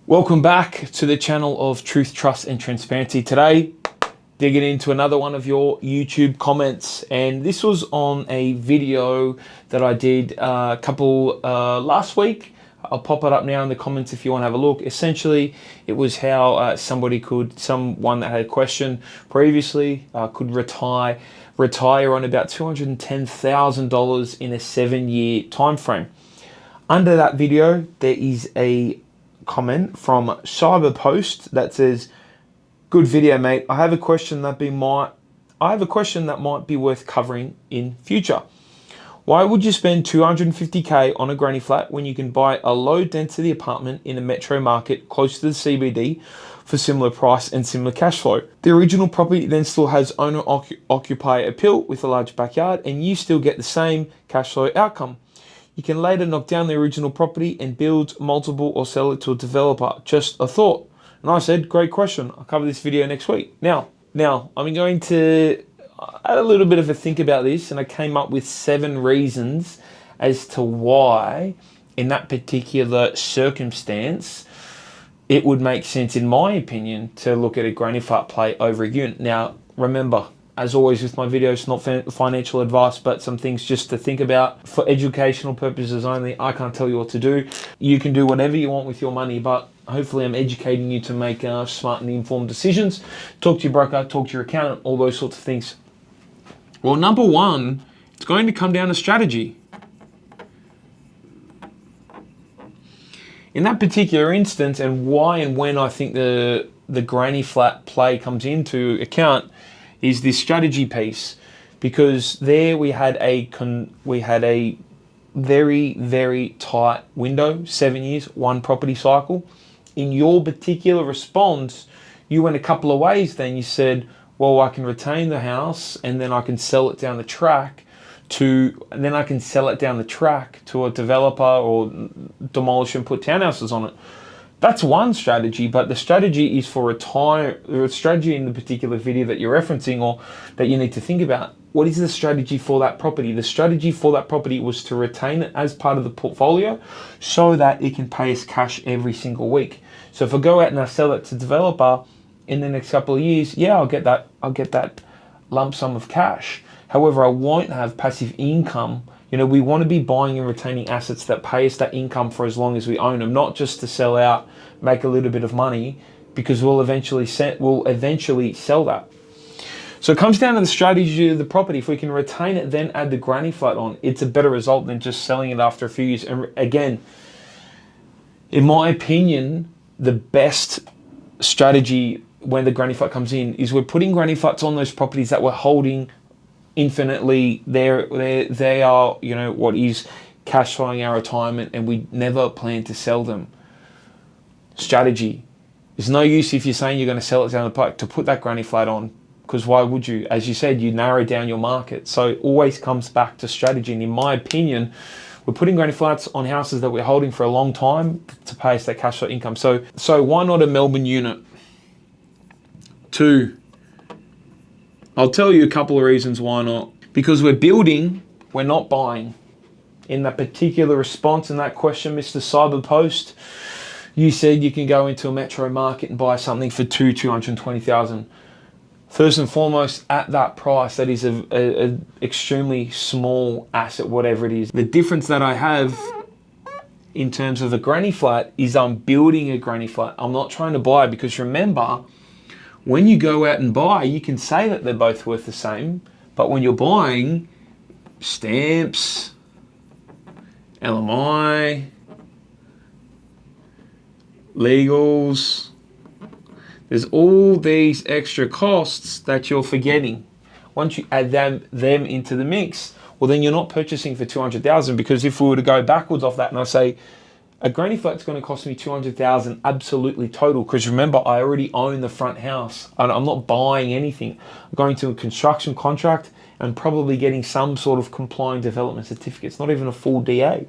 Welcome back to the channel of Truth, Trust and Transparency. Today, digging into another one of your YouTube comments, and this was on a video that I did a couple last week. I'll pop it up now in the comments if you want to have a look. Essentially, it was how someone that had a question previously could retire on about $210,000 in a 7-year time frame. Under that video, there is a comment from Cyberpost that says, "Good video, mate. I have a question that might be worth covering in future. Why would you spend $250K on a granny flat when you can buy a low density apartment in a metro market close to the CBD for similar price and similar cash flow? The original property then still has owner occupier appeal with a large backyard, and you still get the same cash flow outcome. You can later knock down the original property and build multiple or sell it to a developer. Just a thought." And I said, great question. I'll cover this video next week. Now, I'm going to add a little bit of a think about this, and I came up with 7 reasons as to why, in that particular circumstance, it would make sense, in my opinion, to look at a granny flat play over a unit. Now, remember, as always with my videos, not financial advice, but some things just to think about for educational purposes only. I can't tell you what to do. You can do whatever you want with your money, but hopefully I'm educating you to make smart and informed decisions. Talk to your broker, talk to your accountant, all those sorts of things. Well, number one, it's going to come down to strategy. In that particular instance, and why and when I think the granny flat play comes into account, is this strategy piece, because there we had a very, very tight window, 7 years, one property cycle. In your particular response, you went a couple of ways. Then you said, well, I can retain the house and then I can sell it down the track to a developer or demolish and put townhouses on it. That's one strategy, but the strategy is for the strategy in the particular video that you're referencing, or that you need to think about. What is the strategy for that property? The strategy for that property was to retain it as part of the portfolio so that it can pay us cash every single week. So if I go out and I sell it to developer in the next couple of years, yeah, I'll get that lump sum of cash. However, I won't have passive income. You know, we want to be buying and retaining assets that pay us that income for as long as we own them, not just to sell out, make a little bit of money, because we'll eventually sell that. So it comes down to the strategy of the property. If we can retain it, then add the granny flat on, it's a better result than just selling it after a few years. And again, in my opinion, the best strategy when the granny flat comes in is we're putting granny flats on those properties that we're holding infinitely. They are, you know, what is cash flowing our retirement, and we never plan to sell them. Strategy. There's no use if you're saying you're going to sell it down the pike to put that granny flat on, because why would you? As you said, you narrow down your market. So it always comes back to strategy. And in my opinion, we're putting granny flats on houses that we're holding for a long time to pay us that cash flow income. So why not a Melbourne unit? 2, I'll tell you a couple of reasons why not. Because we're building, we're not buying. In that particular response, in that question, Mr. Cyberpost, you said you can go into a metro market and buy something for $220,000. First and foremost, at that price, that is a extremely small asset, whatever it is. The difference that I have in terms of the granny flat is I'm building a granny flat. I'm not trying to buy, because remember, when you go out and buy, you can say that they're both worth the same, but when you're buying, stamps, LMI, legals, there's all these extra costs that you're forgetting. Once you add them into the mix, well, then you're not purchasing for $200,000, because if we were to go backwards off that and I say, a granny flat's going to cost me $200,000 absolutely total, because remember, I already own the front house and I'm not buying anything. I'm going to a construction contract and probably getting some sort of complying development certificate. It's not even a full DA.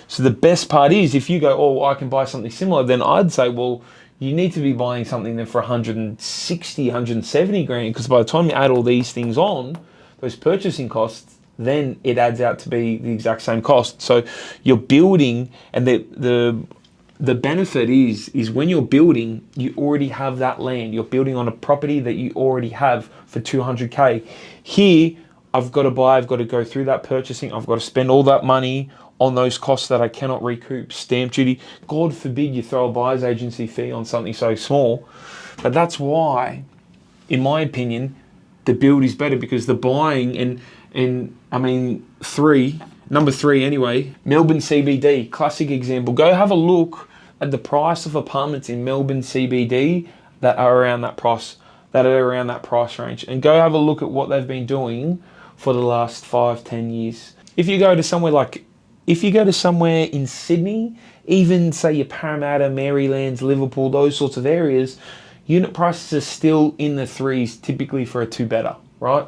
So the best part is, if you go, oh, I can buy something similar, then I'd say, well, you need to be buying something then for 160, 170 grand, because by the time you add all these things on, those purchasing costs, then it adds out to be the exact same cost. So you're building, and the the benefit is when you're building, you already have that land. You're building on a property that you already have for 200K. Here, I've got to buy, I've got to go through that purchasing, I've got to spend all that money on those costs that I cannot recoup, stamp duty. God forbid you throw a buyer's agency fee on something so small. But that's why, in my opinion, the build is better, because the buying and I mean, number three anyway, Melbourne CBD, classic example. Go have a look at the price of apartments in Melbourne CBD that are around that price, range, and go have a look at what they've been doing for the last 5-10 years. If you go to somewhere in Sydney, even say your Parramatta, Marylands, Liverpool, those sorts of areas, unit prices are still in the threes, typically for a two-bedder, right?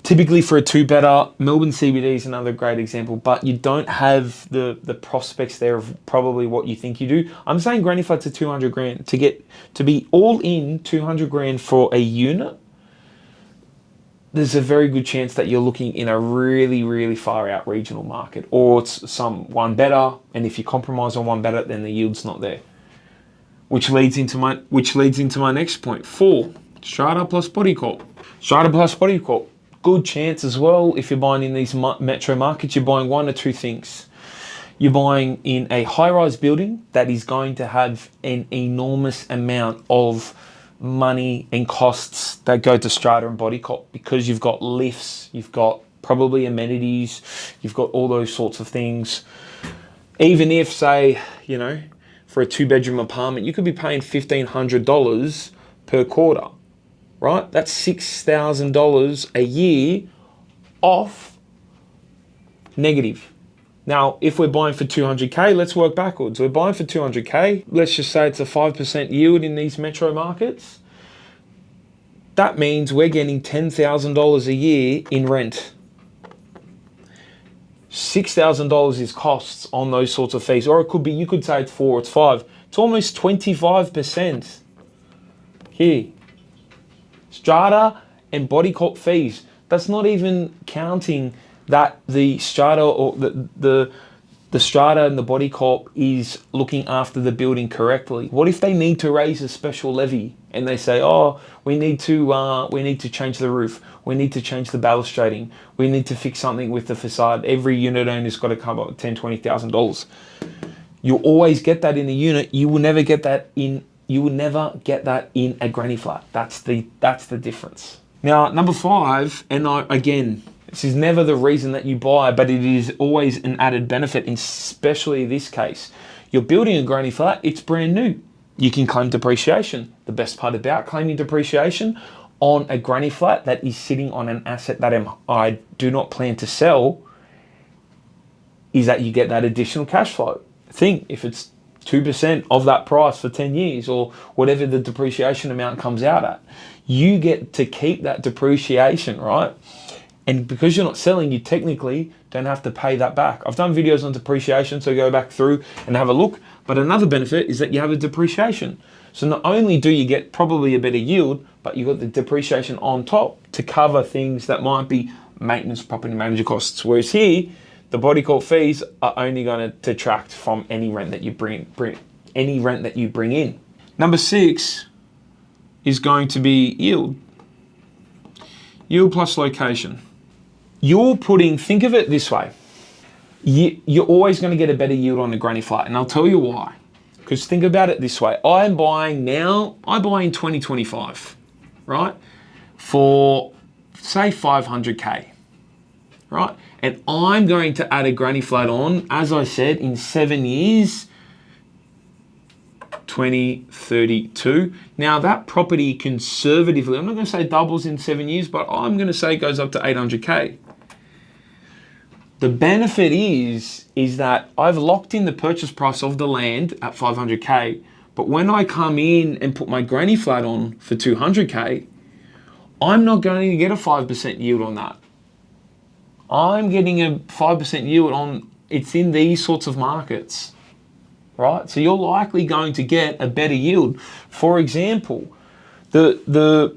Typically for a two-bedder, Melbourne CBD is another great example, but you don't have the prospects there of probably what you think you do. I'm saying granny flats are 200 grand. To be all in 200 grand for a unit, there's a very good chance that you're looking in a really, really far out regional market, or it's one better, and if you compromise on one better, then the yield's not there. Which leads into my next point. 4, strata plus body corp. Strata plus body corp. Good chance as well, if you're buying in these metro markets, you're buying one or two things. You're buying in a high-rise building that is going to have an enormous amount of money and costs that go to strata and body corp, because you've got lifts, you've got probably amenities, you've got all those sorts of things. Even if, say, for a 2-bedroom apartment, you could be paying $1,500 per quarter, right? That's $6,000 a year off negative. Now, if we're buying for 200K, let's work backwards. We're buying for 200K. Let's just say it's a 5% yield in these metro markets. That means we're getting $10,000 a year in rent. $6,000 is costs on those sorts of fees. Or it could be, you could say it's 4, it's 5. It's almost 25% here. Strata and body corp fees. That's not even counting that the strata or the strata and the body corp is looking after the building correctly. What if they need to raise a special levy and they say, oh, we need to change the roof, we need to change the balustrading, we need to fix something with the facade. Every unit owner's got to come up with $10,000, $20,000. You'll always get that in a unit. You will never get that in a granny flat. That's the difference. Now, number 5, again, this is never the reason that you buy, but it is always an added benefit, especially in this case. You're building a granny flat, it's brand new. You can claim depreciation. The best part about claiming depreciation on a granny flat that is sitting on an asset that I do not plan to sell is that you get that additional cash flow. Think if it's 2% of that price for 10 years or whatever the depreciation amount comes out at, you get to keep that depreciation, right? And because you're not selling, you technically don't have to pay that back. I've done videos on depreciation, so go back through and have a look. But another benefit is that you have a depreciation. So not only do you get probably a better yield, but you've got the depreciation on top to cover things that might be maintenance, property manager costs. Whereas here, the body corp fees are only going to detract from any rent that you bring in. Number 6 is going to be yield. Yield plus location. Think of it this way. You're always going to get a better yield on a granny flat, and I'll tell you why. Because think about it this way. I buy in 2025, right? For, say, 500K, right? And I'm going to add a granny flat on, as I said, in 7 years, 2032. Now that property conservatively, I'm not going to say doubles in 7 years, but I'm going to say it goes up to 800K. The benefit is that I've locked in the purchase price of the land at 500K, but when I come in and put my granny flat on for 200K, I'm not going to get a 5% yield on that. I'm getting a 5% yield on, it's in these sorts of markets, right? So you're likely going to get a better yield. For example, the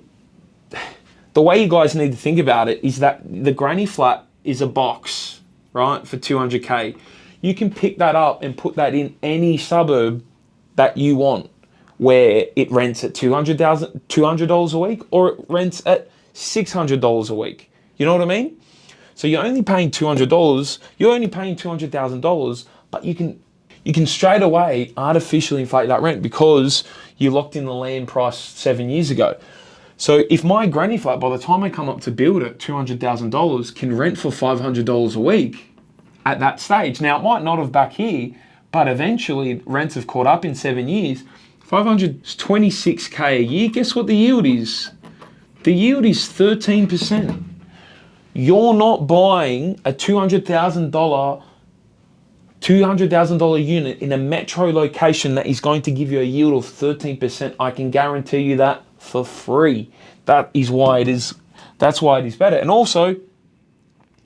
way you guys need to think about it is that the granny flat is a box, right, for 200K. You can pick that up and put that in any suburb that you want, where it rents at $200 a week, or it rents at $600 a week. You know what I mean? So you're only paying $200. You're only paying $200,000, but you can straight away artificially inflate that rent because you locked in the land price 7 years ago. So if my granny flat, by the time I come up to build it, $200,000 can rent for $500 a week at that stage. Now it might not have back here, but eventually rents have caught up in 7 years. 500 is 26K a year. Guess what the yield is? The yield is 13%. You're not buying a $200,000 unit in a metro location that is going to give you a yield of 13%. I can guarantee you that for free. That's why it is better. And also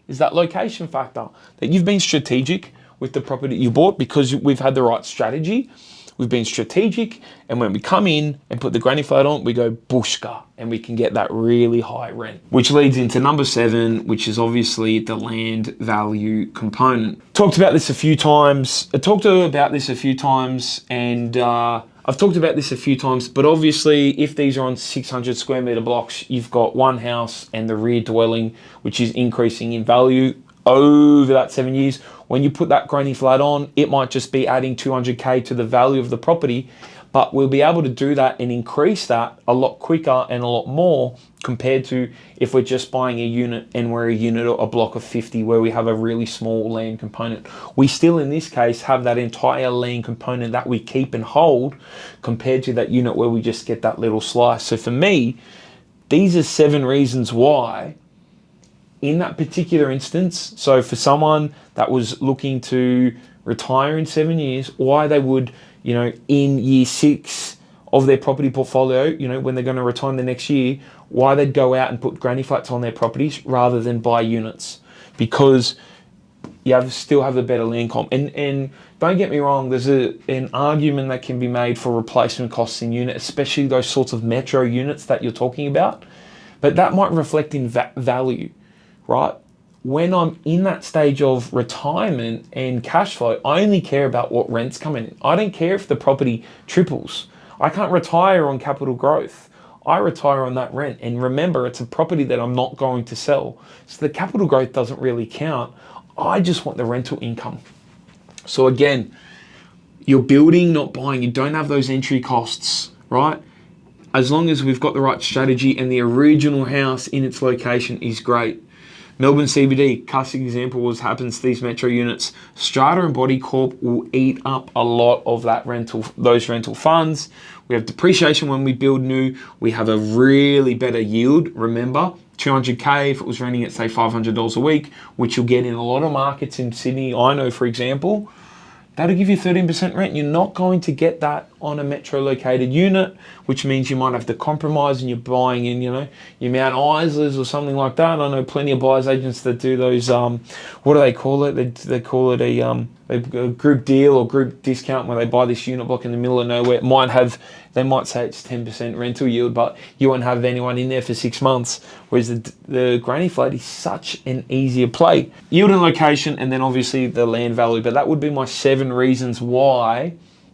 is that location factor, that you've been strategic with the property you bought because we've had the right strategy. We've been strategic, and when we come in and put the granny flat on, we go bushka, and we can get that really high rent. Which leads into number 7, which is obviously the land value component. Talked about this a few times. I've talked about this a few times, but obviously if these are on 600 square meter blocks, you've got one house and the rear dwelling, which is increasing in value over that 7 years. When you put that granny flat on, it might just be adding 200K to the value of the property, but we'll be able to do that and increase that a lot quicker and a lot more compared to if we're just buying a unit and we're a unit or a block of 50 where we have a really small land component. We still, in this case, have that entire land component that we keep and hold compared to that unit where we just get that little slice. So for me, these are 7 reasons why in that particular instance, so for someone that was looking to retire in 7 years, why they would, in year 6 of their property portfolio, when they're going to retire in the next year, why they'd go out and put granny flats on their properties rather than buy units, because you still have a better land comp. And don't get me wrong, there's an argument that can be made for replacement costs in unit, especially those sorts of metro units that you're talking about, but that might reflect in value. Right? When I'm in that stage of retirement and cash flow, I only care about what rent's coming in. I don't care if the property triples. I can't retire on capital growth. I retire on that rent. And remember, it's a property that I'm not going to sell. So the capital growth doesn't really count. I just want the rental income. So again, you're building, not buying. You don't have those entry costs, right? As long as we've got the right strategy and the original house in its location is great. Melbourne CBD, classic example happens to these metro units. Strata and Body Corp will eat up a lot of those rental funds. We have depreciation when we build new. We have a really better yield. Remember, 200K if it was renting at say $500 a week, which you'll get in a lot of markets in Sydney. I know, for example, that'll give you 13% rent. You're not going to get that on a metro located unit, which means you might have to compromise and you're buying in, your Mount Islers or something like that. I know plenty of buyers agents that do those, what do they call it? They call it a group deal or group discount where they buy this unit block in the middle of nowhere. They might say it's 10% rental yield, but you won't have anyone in there for 6 months. Whereas the granny flat is such an easier play. Yield and location, and then obviously the land value. But that would be my 7 reasons why,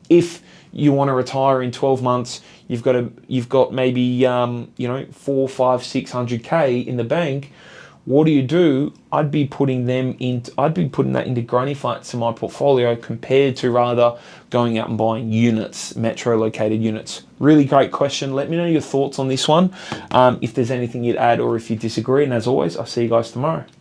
if you want to retire in 12 months, you've got maybe 4, 5, 600K in the bank. What do? I'd be putting that into granny flats in my portfolio compared to rather going out and buying units, metro located units. Really great question. Let me know your thoughts on this one. If there's anything you'd add or if you disagree. And as always, I'll see you guys tomorrow.